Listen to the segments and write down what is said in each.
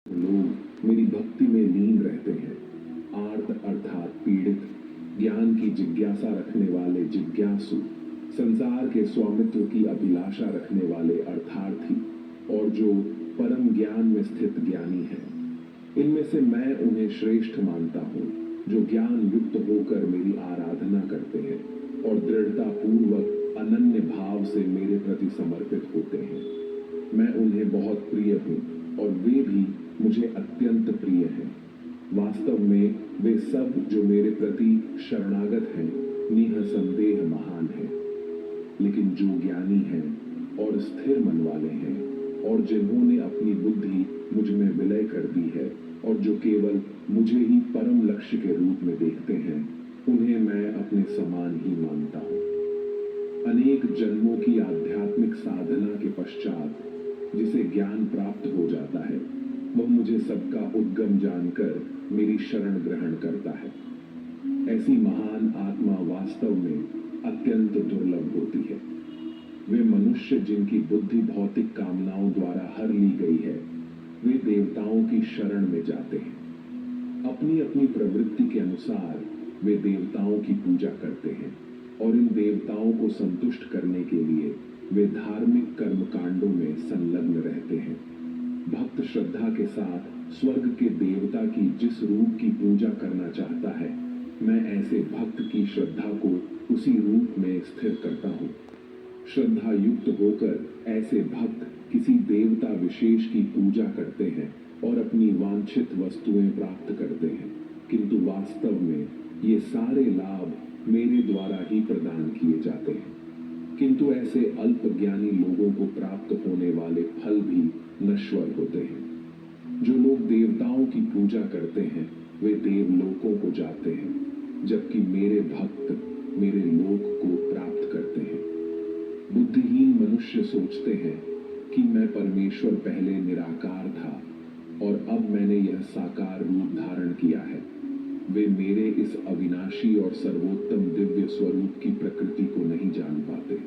लोग मेरी भक्ति में लीन रहते हैं। आर्त अर्थात पीड़ित, ज्ञान की जिज्ञासा रखने वाले जिज्ञासु, संसार के स्वामित्व की अभिलाषा रखने वाले अर्थार्थी और जो परम ज्ञान में स्थित ज्ञानी है। इनमें से मैं उन्हें श्रेष्ठ मानता हूँ जो ज्ञान युक्त होकर मेरी आराधना करते हैं और दृढ़ता पूर्वक अनन्य भाव से मेरे प्रति समर्पित होते हैं। मैं उन्हें बहुत प्रिय हूँ और वे भी मुझे अत्यंत प्रिय हैं। वास्तव में वे सब जो मेरे प्रति शरणागत हैं निःसंदेह महान हैं। लेकिन जो ज्ञानी हैं और स्थिर मन वाले हैं और जिन्होंने अपनी बुद्धि मुझ में विलय कर दी है और जो केवल मुझे ही परम लक्ष्य के रूप में देखते हैं, उन्हें मैं अपने समान ही मानता हूँ। अनेक जन्मों की आध्यात्मिक साधना के पश्चात जिसे ज्ञान प्राप्त हो जाता है, वह मुझे सबका उद्गम जानकर मेरी शरण ग्रहण करता है। ऐसी महान आत्मा वास्तव में अत्यंत दुर्लभ होती है। वे मनुष्य जिनकी बुद्धि भौतिक कामनाओं द्वारा हर ली गई है, वे देवताओं की शरण में जाते हैं। अपनी अपनी प्रवृत्ति के अनुसार वे देवताओं की पूजा करते हैं और इन देवताओं को संतुष्ट करने के लिए वे धार्मिक कर्मकांडों में संलग्न रहते हैं। भक्त श्रद्धा के साथ स्वर्ग के देवता की जिस रूप की पूजा करना चाहता है, मैं ऐसे भक्त की श्रद्धा को उसी रूप में स्थिर करता हूँ। श्रद्धा युक्त होकर ऐसे भक्त किसी देवता विशेष की पूजा करते हैं और अपनी वांछित वस्तुएं प्राप्त करते हैं, किंतु वास्तव में ये सारे लाभ मेरे द्वारा ही प्रदान किए जाते हैं। किंतु ऐसे अल्पज्ञानी लोगों को प्राप्त होने वाले फल भी नश्वर होते हैं। जो लोग देवताओं की पूजा करते हैं वे देवलोकों को जाते हैं, जबकि मेरे भक्त मेरे लोक को प्राप्त करते हैं। बुद्धिहीन मनुष्य सोचते हैं कि मैं परमेश्वर पहले निराकार था और अब मैंने यह साकार रूप धारण किया है। वे मेरे इस अविनाशी और सर्वोत्तम दिव्य स्वरूप की प्रकृति को नहीं जान पाते।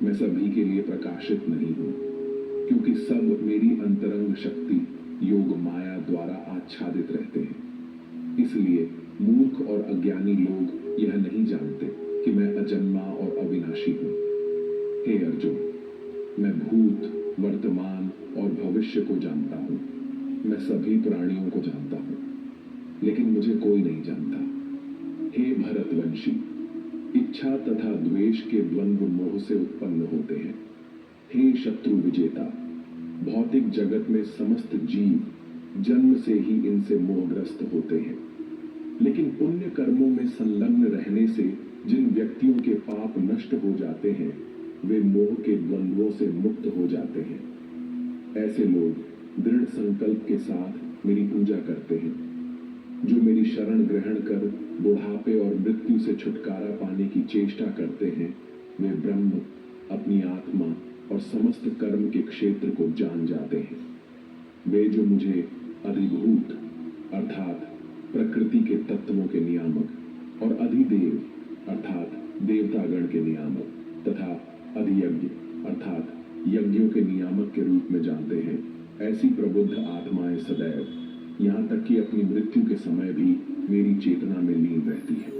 मैं सभी के लिए प्रकाशित नहीं हूँ, क्योंकि सब मेरी अंतरंग शक्ति योग माया द्वारा आच्छादित रहते हैं। इसलिए मूर्ख और अज्ञानी लोग यह नहीं जानते कि मैं अजन्मा और अविनाशी हूँ। हे अर्जुन, मैं भूत, वर्तमान और भविष्य को जानता हूँ। मैं सभी प्राणियों को जानता हूँ, लेकिन मुझे कोई नहीं जानता। हे भरतवंशी, इच्छा तथा द्वेष के द्वंद्व मोह से उत्पन्न होते हैं। हे शत्रु विजेता, भौतिक जगत में समस्त जीव जन्म से ही इनसे मोहग्रस्त होते हैं, लेकिन पुण्य कर्मों में संलग्न रहने से जिन व्यक्तियों के पाप नष्ट हो जाते हैं, वे मोह के द्वंद्वों से मुक्त हो जाते हैं। ऐसे लोग दृढ़ संकल्प के साथ मेरी पूजा करते हैं। जो मेरी शरण ग्रहण कर बुढ़ापे और मृत्यु से छुटकारा पाने की चेष्टा करते हैं, वे ब्रह्म, अपनी आत्मा और समस्त कर्म के क्षेत्र को जान जाते हैं। वे जो मुझे अधिभूत अर्थात प्रकृति के तत्वों के नियामक और अधिदेव अर्थात देवतागण के नियामक तथा अधियज्ञ अर्थात यज्ञों के नियामक के रूप में जानते हैं, ऐसी प्रबुद्ध आत्माएं सदैव, यहाँ तक कि अपनी मृत्यु के समय भी मेरी चेतना में लीन रहती है।